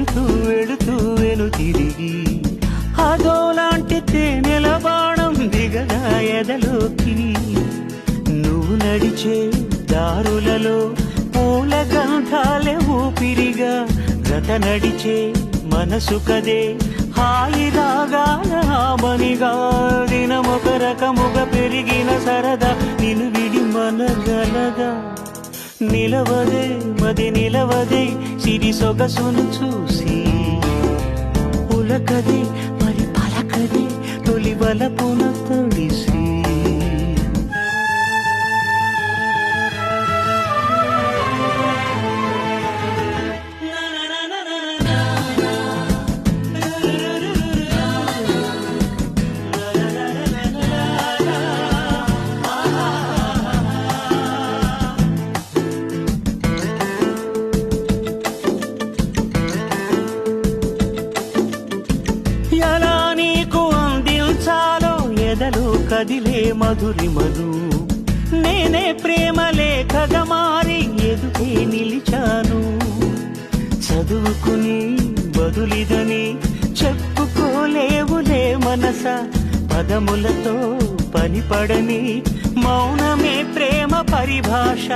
వెళుతూ వెళుతూ వెను తిరిగి అదోలాంటి తేనెల బాణం దిగగా ఎదలోకి నువ్వు నడిచే దారులలో పూల గంధాలే ఊపిరిగా గత నడిచే మనసు కదే హాయి రాగాల ఆమనిగా దినమొక రకముగా పెరిగిన సరదా నిన్ను విడి మనగలగా నిలవదే మది నిలవదే సిరి సొగసును చూసి ఉలకదే మరి పలకదే తొలి వలపున తడిసి ఎలా నీకు అందించాలో ఎదలో కదిలే మధురిమను నేనే ప్రేమ లేఖగా మారి ఎదుటే నిలిచాను చదువుకుని బదులిదని చెప్పుకోలేవులే మనస పదములతో పనిపడని మౌనమే ప్రేమ పరిభాష